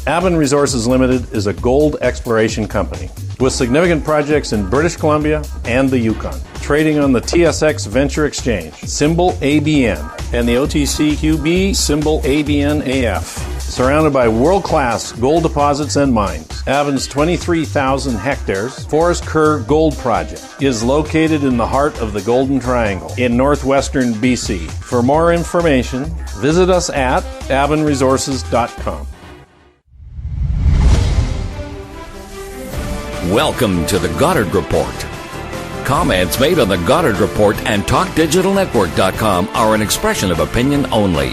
Bateman Resources Limited is a gold exploration company with significant projects in British Columbia and the Yukon. Trading on the TSX Venture Exchange, symbol ABN, and the OTCQB, symbol ABNAF. Surrounded by world-class gold deposits and mines, Bateman's 23,000 hectares Forest Kerr Gold Project is located in the heart of the Golden Triangle in northwestern BC. For more information, visit us at batemanresources.com. Welcome to the Goddard Report. Comments made on the Goddard Report and TalkDigitalNetwork.com are an expression of opinion only.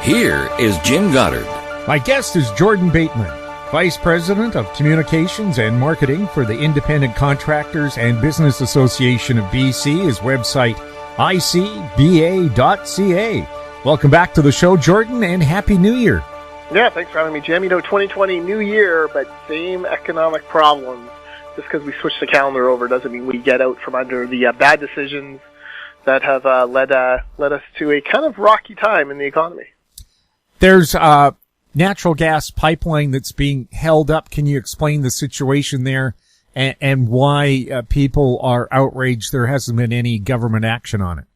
Here is Jim Goddard. My guest is Jordan Bateman, Vice President of Communications and Marketing for the Independent Contractors and Business Association of BC. His website, icba.ca. Welcome back to the show, Jordan, and Happy New Year. Yeah, thanks for having me, Jim. 2020, new year, but same economic problems. Just because we switch the calendar over doesn't mean we get out from under the bad decisions that have led us to a kind of rocky time in the economy. There's a natural gas pipeline that's being held up. Can you explain the situation there and why people are outraged there hasn't been any government action on it?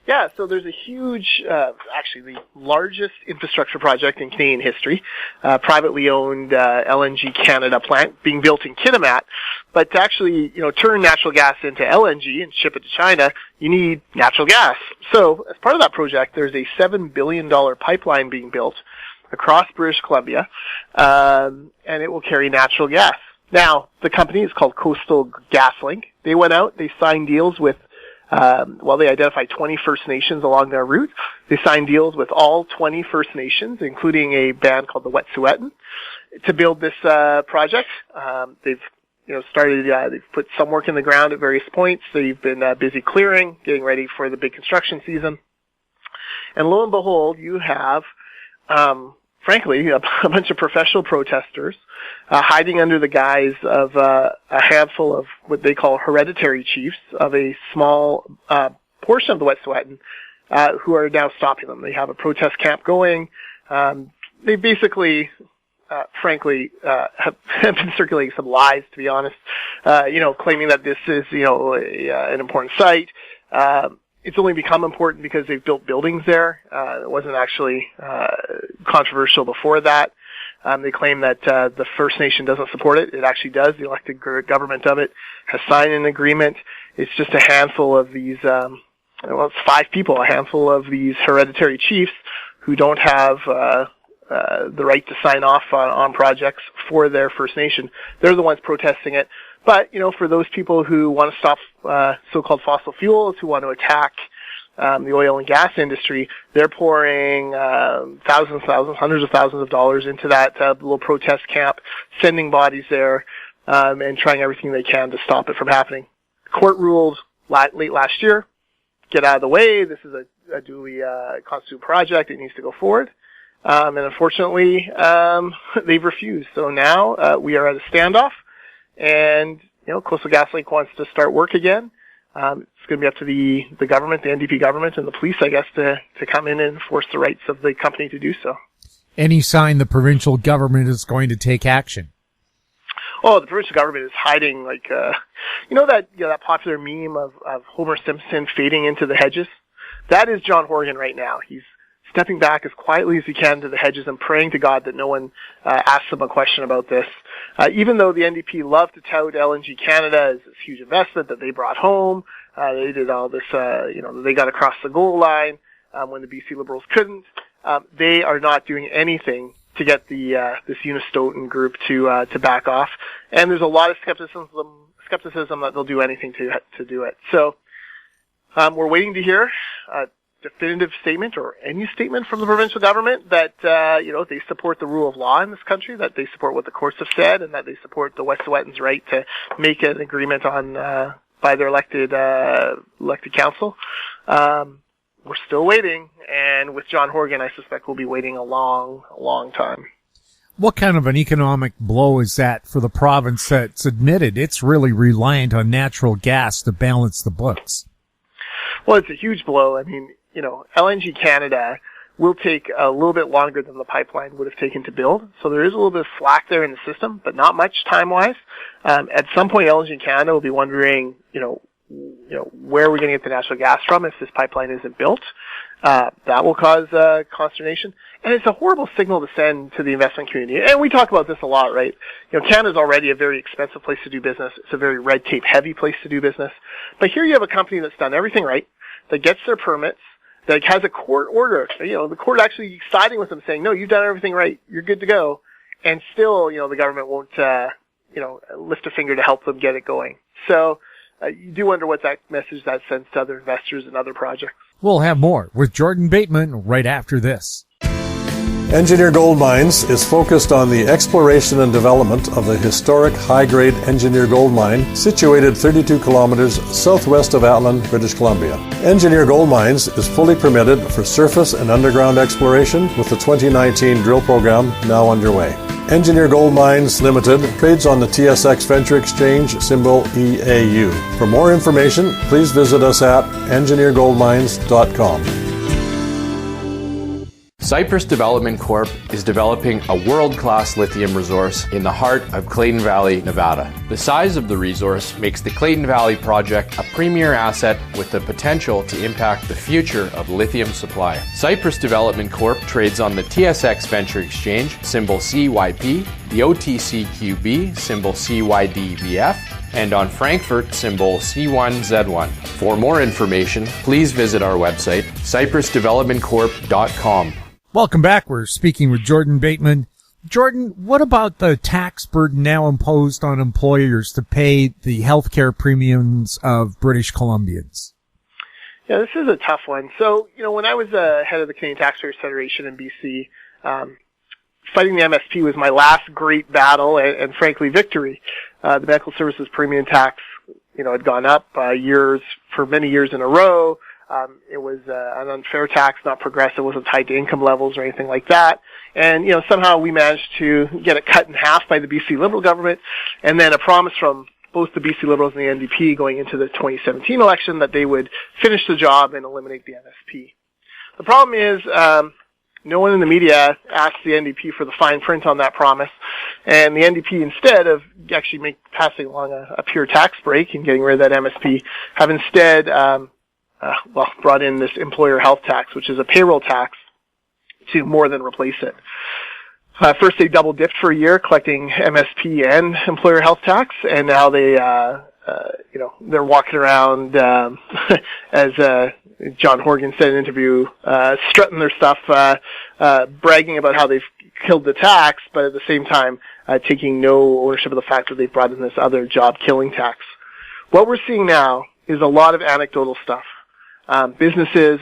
Yeah, so there's a huge, actually the largest infrastructure project in Canadian history, privately owned LNG Canada plant being built in Kitimat. But to actually, turn natural gas into LNG and ship it to China, you need natural gas. So as part of that project, there's a $7 billion pipeline being built across British Columbia, and it will carry natural gas. Now, the company is called Coastal GasLink. They went out, they signed deals with they identified 20 First Nations along their route. They signed deals with all 20 First Nations, including a band called the Wet'suwet'en, to build this project. They've they've put some work in the ground at various points. They've been busy clearing, getting ready for the big construction season. And lo and behold, you have, frankly, a bunch of professional protesters hiding under the guise of a handful of what they call hereditary chiefs of a small portion of the Wet'suwet'en who are now stopping them. They have a protest camp going. They basically, frankly, have been circulating some lies, to be honest, claiming that this is, an important site. It's only become important because they've built buildings there. It wasn't actually controversial before that. They claim that the First Nation doesn't support it. It actually does. The elected government of it has signed an agreement. It's just a handful of these, it's 5 people, a handful of these hereditary chiefs who don't have the right to sign off on projects for their First Nation. They're the ones protesting it. But, for those people who want to stop so-called fossil fuels, who want to attack the oil and gas industry, they're pouring thousands, hundreds of thousands of dollars into that little protest camp, sending bodies there, and trying everything they can to stop it from happening. The court ruled late last year, get out of the way, this is a duly constituted project, it needs to go forward. And unfortunately, they've refused. So now we are at a standoff. And, Coastal GasLink wants to start work again. It's going to be up to the government, the NDP government, and the police, I guess, to come in and enforce the rights of the company to do so. Any sign the provincial government is going to take action? Oh, the provincial government is hiding, that popular meme of Homer Simpson fading into the hedges? That is John Horgan right now. He's stepping back as quietly as he can to the hedges and praying to God that no one asks him a question about this. Even though the NDP love to tout LNG Canada as this huge investment that they brought home, they did all this, they got across the goal line when the BC Liberals couldn't. They are not doing anything to get this Unistoten group to back off, and there's a lot of skepticism that they'll do anything to do it. So we're waiting to hear definitive statement or any statement from the provincial government that, they support the rule of law in this country, that they support what the courts have said, and that they support the Wet'suwet'en's right to make an agreement on, by their elected council. We're still waiting, and with John Horgan, I suspect we'll be waiting a long, long time. What kind of an economic blow is that for the province that's admitted it's really reliant on natural gas to balance the books? Well, it's a huge blow. I mean, LNG Canada will take a little bit longer than the pipeline would have taken to build. So there is a little bit of slack there in the system, but not much time-wise. At some point, LNG Canada will be wondering, where are we going to get the natural gas from if this pipeline isn't built? That will cause consternation. And it's a horrible signal to send to the investment community. And we talk about this a lot, right? Canada's already a very expensive place to do business. It's a very red tape heavy place to do business. But here you have a company that's done everything right, that gets their permits, that has a court order. The court actually siding with them saying, no, you've done everything right. You're good to go. And still, the government won't, lift a finger to help them get it going. So, you do wonder what that message that sends to other investors and other projects. We'll have more with Jordan Bateman right after this. Engineer Gold Mines is focused on the exploration and development of the historic high-grade Engineer Gold Mine situated 32 kilometers southwest of Atlan, British Columbia. Engineer Gold Mines is fully permitted for surface and underground exploration with the 2019 drill program now underway. Engineer Gold Mines Limited trades on the TSX Venture Exchange, symbol EAU. For more information, please visit us at engineergoldmines.com. Cypress Development Corp. is developing a world-class lithium resource in the heart of Clayton Valley, Nevada. The size of the resource makes the Clayton Valley project a premier asset with the potential to impact the future of lithium supply. Cypress Development Corp. trades on the TSX Venture Exchange, symbol CYP, the OTCQB, symbol CYDVF, and on Frankfurt, symbol C1Z1. For more information, please visit our website, cypressdevelopmentcorp.com. Welcome back. We're speaking with Jordan Bateman. Jordan, what about the tax burden now imposed on employers to pay the healthcare premiums of British Columbians? Yeah, this is a tough one. So, when I was head of the Canadian Taxpayers Federation in BC, fighting the MSP was my last great battle and frankly, victory. The medical services premium tax, had gone up for many years in a row. It was an unfair tax, not progressive, wasn't tied to income levels or anything like that. And, somehow we managed to get it cut in half by the BC Liberal government, and then a promise from both the BC Liberals and the NDP going into the 2017 election that they would finish the job and eliminate the MSP. The problem is, no one in the media asked the NDP for the fine print on that promise, and the NDP, instead of actually passing along a pure tax break and getting rid of that MSP, have instead brought in this employer health tax, which is a payroll tax, to more than replace it. First, they double dipped for a year, collecting MSP and employer health tax, and now they're walking around as John Horgan said in an interview, strutting their stuff, bragging about how they've killed the tax, but at the same time taking no ownership of the fact that they've brought in this other job-killing tax. What we're seeing now is a lot of anecdotal stuff. Businesses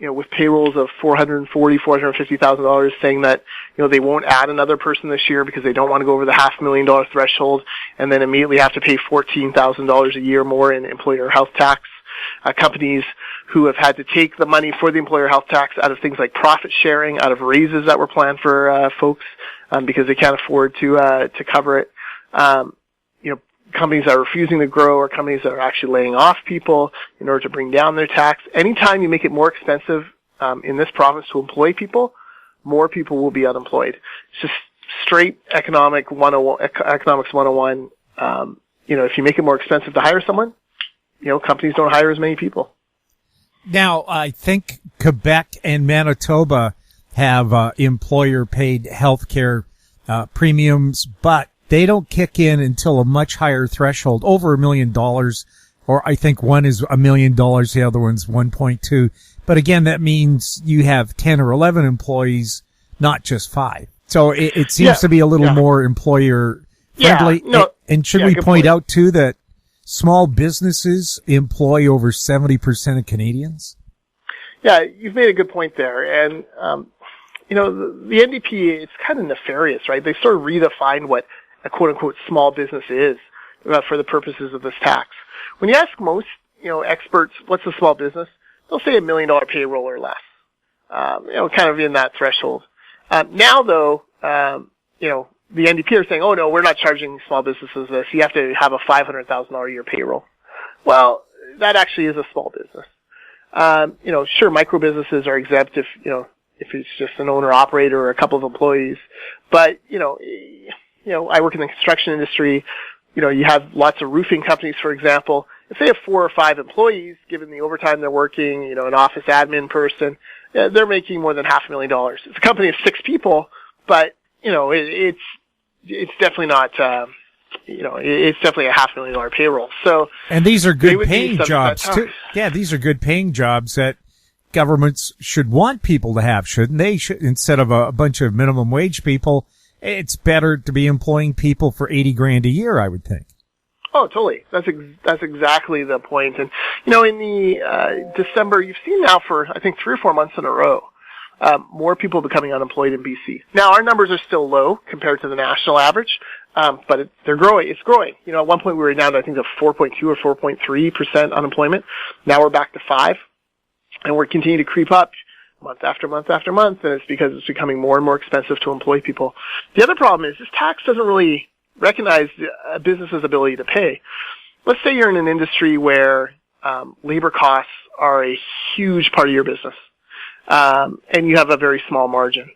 with payrolls of $450,000 saying that, they won't add another person this year because they don't want to go over the $500,000 threshold and then immediately have to pay $14,000 a year more in employer health tax. Companies who have had to take the money for the employer health tax out of things like profit sharing, out of raises that were planned for folks because they can't afford to cover it. Companies that are refusing to grow or companies that are actually laying off people in order to bring down their tax. Anytime you make it more expensive in this province to employ people, more people will be unemployed. It's just straight economics 101. If you make it more expensive to hire someone, companies don't hire as many people. Now, I think Quebec and Manitoba have employer-paid healthcare premiums, but they don't kick in until a much higher threshold, over $1 million, or I think one is $1 million, the other one's 1.2. But again, that means you have 10 or 11 employees, not just 5. So it seems to be a little more employer friendly. And should we point out too that small businesses employ over 70% of Canadians? Yeah, you've made a good point there. And, the NDP, it's kind of nefarious, right? They sort of redefined what a quote-unquote small business is for the purposes of this tax. When you ask most, experts, what's a small business? They'll say $1 million payroll or less, kind of in that threshold. Now, though, the NDP are saying, oh, no, we're not charging small businesses this. You have to have a $500,000 a year payroll. Well, that actually is a small business. Sure, micro businesses are exempt if if it's just an owner-operator or a couple of employees. But, I work in the construction industry. You have lots of roofing companies, for example. If they have 4 or 5 employees, given the overtime they're working, an office admin person, they're making more than $500,000. It's a company of 6 people, but, it's definitely not, it's definitely a $500,000 payroll. So, and these are good paying jobs too. Yeah, these are good paying jobs that governments should want people to have, shouldn't they? Instead of a bunch of minimum wage people, it's better to be employing people for $80,000 a year, I would think. Oh, totally. That's exactly the point. And, in the December, you've seen now for, I think, 3 or 4 months in a row, more people becoming unemployed in BC. Now, our numbers are still low compared to the national average, but they're growing. It's growing. At one point we were down to, I think, 4.2 or 4.3% unemployment. Now we're back to 5, and we're continuing to creep up month after month after month, and it's because it's becoming more and more expensive to employ people. The other problem is this tax doesn't really recognize a business's ability to pay. Let's say you're in an industry where labor costs are a huge part of your business, and you have a very small margin.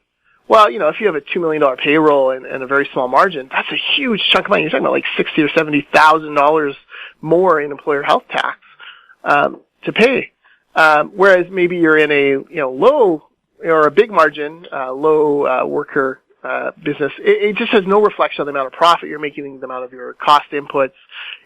Well, if you have a $2 million payroll and a very small margin, that's a huge chunk of money. You're talking about like $60,000 or $70,000 more in employer health tax to pay. Whereas maybe you're in a low or a big margin, low worker business. It just has no reflection on the amount of profit you're making, the amount of your cost inputs.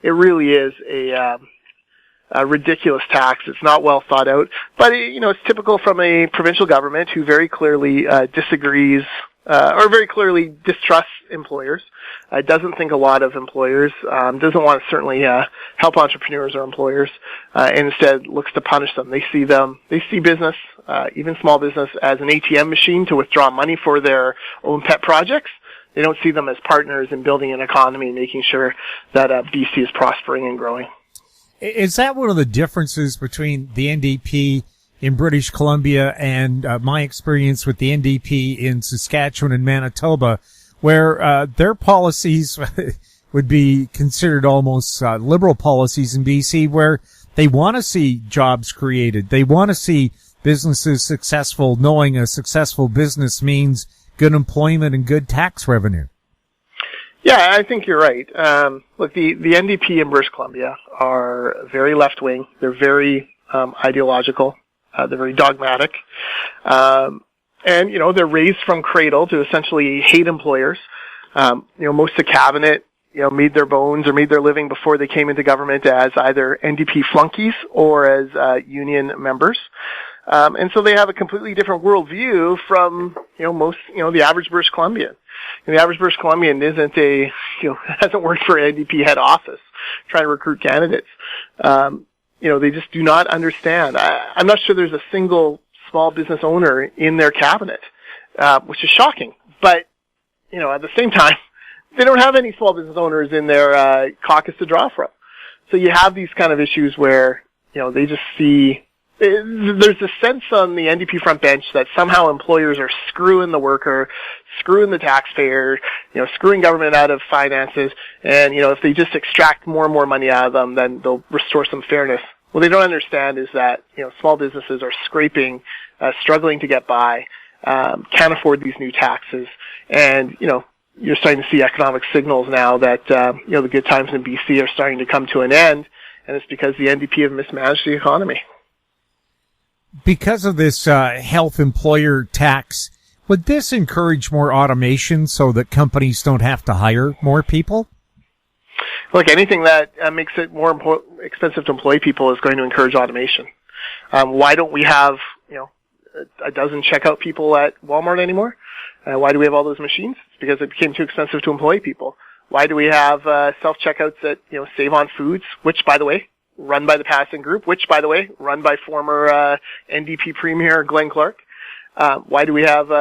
It really is a ridiculous tax. It's not well thought out, but it's typical from a provincial government who very clearly disagrees or very clearly distrusts employers. Doesn't think a lot of employers. Doesn't want to certainly help entrepreneurs or employers. And instead looks to punish them. They see business, even small business, as an ATM machine to withdraw money for their own pet projects. They don't see them as partners in building an economy and making sure that BC is prospering and growing. Is that one of the differences between the NDP in British Columbia and my experience with the NDP in Saskatchewan and Manitoba, where their policies would be considered almost liberal policies in BC, where they want to see jobs created. They want to see businesses successful, knowing a successful business means good employment and good tax revenue. Yeah, I think you're right. Look, the NDP in British Columbia are very left-wing. They're very ideological. They're very dogmatic. And, they're raised from cradle to essentially hate employers. Most of the cabinet, made their bones or made their living before they came into government as either NDP flunkies or as union members. And so they have a completely different worldview from, most, the average British Columbian. The average British Columbian isn't hasn't worked for an NDP head office trying to recruit candidates. They just do not understand. I'm not sure there's a single small business owner in their cabinet, which is shocking. But, at the same time, they don't have any small business owners in their caucus to draw from. So you have these kind of issues where, they just see, there's a sense on the NDP front bench that somehow employers are screwing the worker, screwing the taxpayer, screwing government out of finances, and, if they just extract more and more money out of them, then they'll restore some fairness. What they don't understand is that, small businesses are scraping, struggling to get by, can't afford these new taxes, and, you're starting to see economic signals now that, the good times in BC are starting to come to an end, and it's because the NDP have mismanaged the economy. Because of this health employer tax, would this encourage more automation so that companies don't have to hire more people? Look, anything that makes it more expensive to employ people is going to encourage automation. Why don't we have, a dozen checkout people at Walmart anymore? Why do we have all those machines? It's because it became too expensive to employ people. Why do we have self-checkouts at, Save On Foods, which, by the way, run by the Passing Group, which, by the way, run by former NDP Premier Glenn Clark? Why do we have,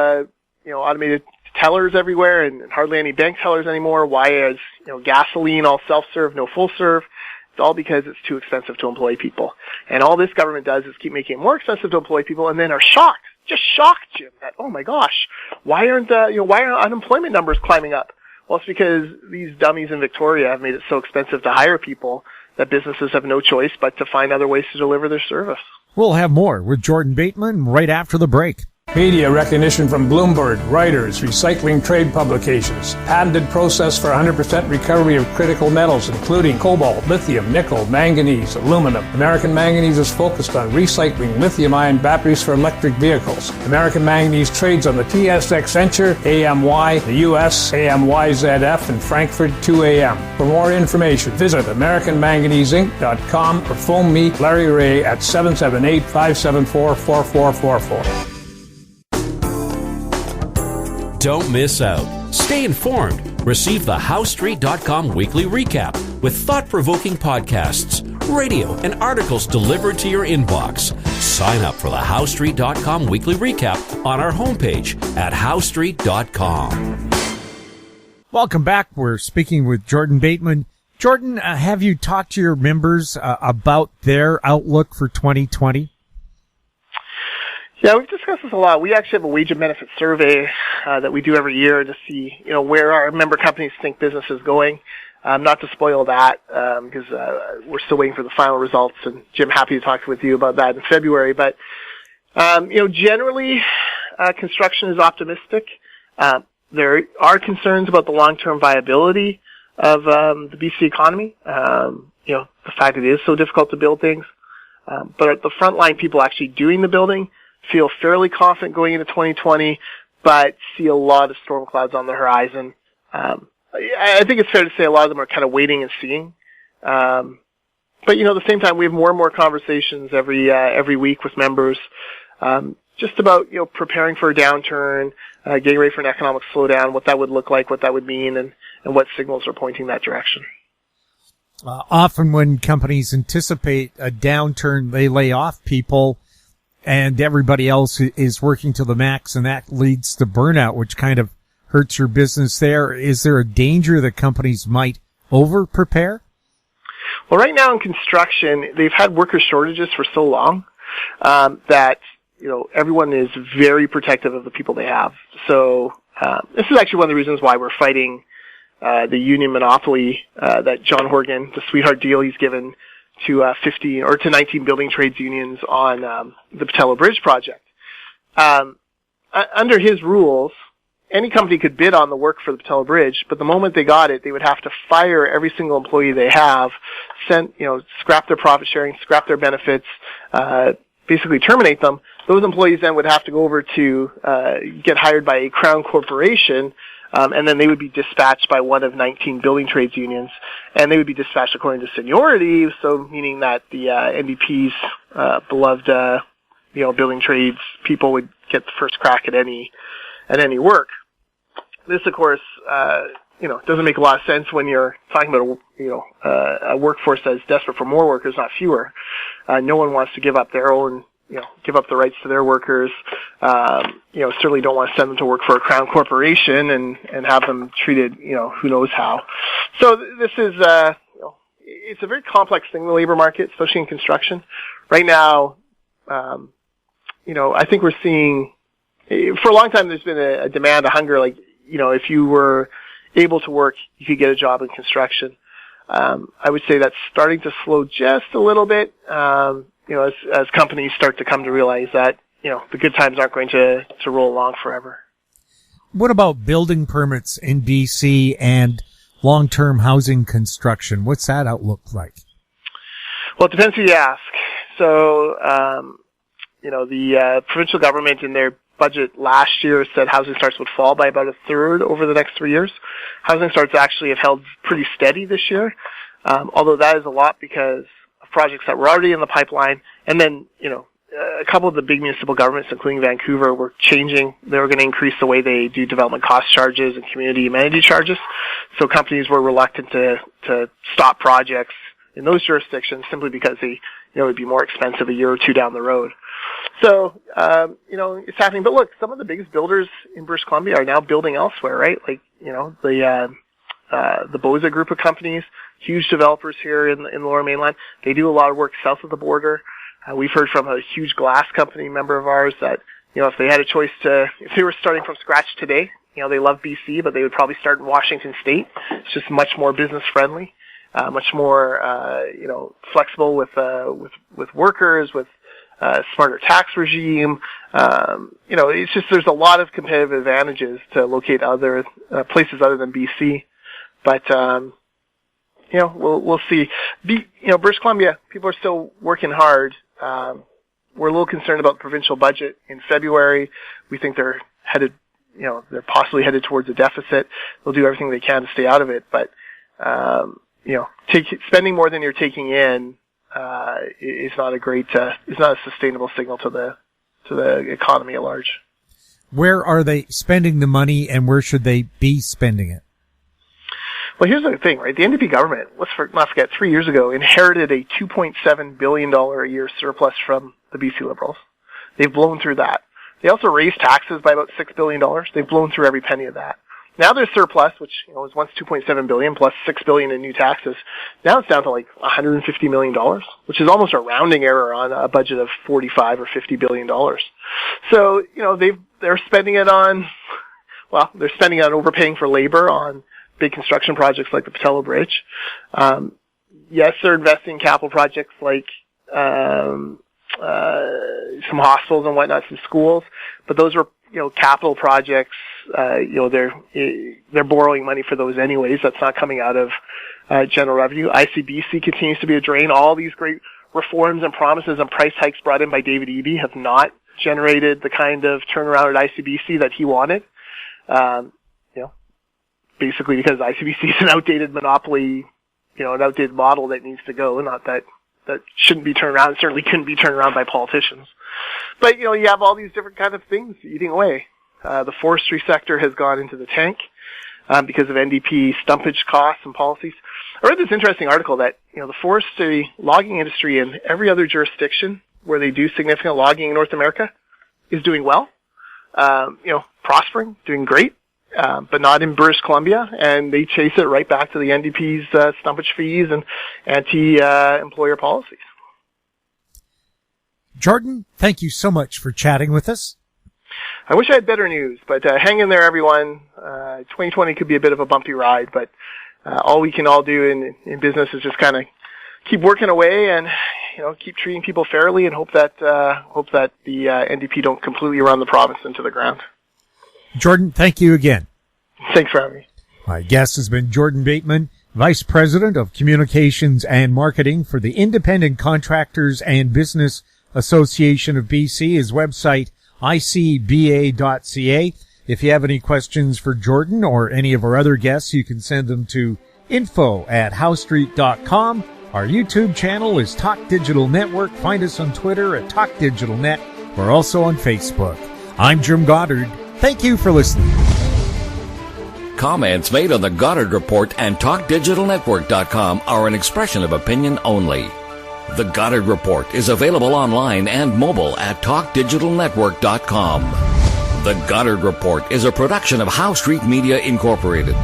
automated tellers everywhere and hardly any bank tellers anymore? Why is, gasoline all self-serve, no full-serve? It's all because it's too expensive to employ people. And all this government does is keep making it more expensive to employ people and then are shocked, just shocked, Jim, that, oh my gosh, why aren't unemployment numbers climbing up? Well, it's because these dummies in Victoria have made it so expensive to hire people that businesses have no choice but to find other ways to deliver their service. We'll have more with Jordan Bateman right after the break. Media recognition from Bloomberg, Reuters, recycling trade publications. Patented process for 100% recovery of critical metals, including cobalt, lithium, nickel, manganese, aluminum. American Manganese is focused on recycling lithium-ion batteries for electric vehicles. American Manganese trades on the TSX Venture, AMY, the US, AMYZF, and Frankfurt 2AM. For more information, visit AmericanManganeseInc.com or phone me, Larry Ray, at 778-574-4444. Don't miss out. Stay informed. Receive the HowStreet.com weekly recap with thought-provoking podcasts, radio, and articles delivered to your inbox. Sign up for the HowStreet.com weekly recap on our homepage at HowStreet.com. Welcome back. We're speaking with Jordan Bateman. Jordan, have you talked to your members about their outlook for 2020? Yeah, we've discussed this a lot. We actually have a wage and benefit survey that we do every year to see, where our member companies think business is going. Not to spoil that, because we're still waiting for the final results, and Jim, happy to talk with you about that in February. But, generally, construction is optimistic. There are concerns about the long-term viability of the BC economy. The fact it is so difficult to build things. But at the front line, people actually doing the building feel fairly confident going into 2020, but see a lot of storm clouds on the horizon. I think it's fair to say a lot of them are kind of waiting and seeing. But at the same time, we have more and more conversations every week with members, just about, preparing for a downturn, getting ready for an economic slowdown, what that would look like, what that would mean, and what signals are pointing that direction. Often when companies anticipate a downturn, they lay off people and everybody else is working to the max, and that leads to burnout, which kind of hurts your business there. Is there a danger that companies might over-prepare? Well, right now in construction, they've had worker shortages for so long that, everyone is very protective of the people they have. So this is actually one of the reasons why we're fighting the union monopoly that John Horgan, the sweetheart deal he's given to 15 or to 19 building trades unions on the Patello Bridge project. Under his rules, any company could bid on the work for the Patello Bridge, but the moment they got it, they would have to fire every single employee they have, scrap their profit sharing, scrap their benefits, basically terminate them. Those employees then would have to go over to get hired by a crown corporation, and then they would be dispatched by one of 19 building trades unions, and they would be dispatched according to seniority, so meaning that the NDP's beloved building trades people would get the first crack at any work. This, of course, doesn't make a lot of sense when you're talking about a workforce that is desperate for more workers, not fewer. No one wants to give up their own, give up the rights to their workers. Certainly don't want to send them to work for a crown corporation and have them treated, who knows how. So this is, it's a very complex thing, the labor market, especially in construction. Right now, I think we're seeing, for a long time there's been a demand, a hunger, like, if you were able to work, you could get a job in construction. I would say that's starting to slow just a little bit, as companies start to come to realize that, the good times aren't going to roll along forever. What about building permits in BC and long-term housing construction? What's that outlook like? Well, it depends who you ask. So, the provincial government in their budget last year said housing starts would fall by about a third over the next 3 years. Housing starts actually have held pretty steady this year, although that is a lot because of projects that were already in the pipeline. And then, a couple of the big municipal governments, including Vancouver, were changing. They were going to increase the way they do development cost charges and community amenity charges. So companies were reluctant to stop projects in those jurisdictions simply because they, it would be more expensive a year or two down the road. So, it's happening. But look, some of the biggest builders in British Columbia are now building elsewhere, right? Like, the Boza group of companies, huge developers here in the Lower Mainland. They do a lot of work south of the border. We've heard from a huge glass company member of ours that, if they had a choice if they were starting from scratch today, they love BC, but they would probably start in Washington State. It's just much more business friendly, much more, flexible with workers, with smarter tax regime. It's just there's a lot of competitive advantages to locate other places other than BC. But we'll see. British Columbia, people are still working hard. We're a little concerned about the provincial budget in February. We think they're headed, they're possibly headed towards a deficit. They'll do everything they can to stay out of it. But, spending more than you're taking in, is not is not a sustainable signal to the economy at large. Where are they spending the money, and where should they be spending it? Well, here's the thing, right? The NDP government, let's not forget, 3 years ago, inherited a $2.7 billion a year surplus from the BC Liberals. They've blown through that. They also raised taxes by about $6 billion. They've blown through every penny of that. Now their surplus, which was once $2.7 billion plus $6 billion in new taxes, now it's down to like $150 million, which is almost a rounding error on a budget of $45 or $50 billion. So, they're spending it on, they're spending it on overpaying for labor on big construction projects like the Patello Bridge. Yes, they're investing in capital projects like some hospitals and whatnot, some schools, but those were capital projects. They're borrowing money for those anyways. That's not coming out of general revenue. ICBC continues to be a drain. All these great reforms and promises and price hikes brought in by David Eby have not generated the kind of turnaround at ICBC that he wanted. Basically because ICBC is an outdated monopoly, an outdated model that needs to go. Not that shouldn't be turned around. It certainly couldn't be turned around by politicians. But, you have all these different kind of things eating away. The forestry sector has gone into the tank, because of NDP stumpage costs and policies. I read this interesting article that, the forestry logging industry in every other jurisdiction where they do significant logging in North America is doing well, prospering, doing great. But not in British Columbia, and they chase it right back to the NDP's stumpage fees and anti-employer policies. Jordan, thank you so much for chatting with us. I wish I had better news, but hang in there, everyone. 2020 could be a bit of a bumpy ride, but all we can all do in business is just kind of keep working away and keep treating people fairly, and hope that the NDP don't completely run the province into the ground. Jordan, thank you again. Thanks for having me. My guest has been Jordan Bateman, Vice President of Communications and Marketing for the Independent Contractors and Business Association of BC. His website, icba.ca. If you have any questions for Jordan or any of our other guests, you can send them to info@howstreet.com. Our YouTube channel is Talk Digital Network. Find us on Twitter at Talk Digital Net. We're also on Facebook. I'm Jim Goddard. Thank you for listening. Comments made on the Goddard Report and TalkDigitalNetwork.com are an expression of opinion only. The Goddard Report is available online and mobile at TalkDigitalNetwork.com. The Goddard Report is a production of Howe Street Media Incorporated.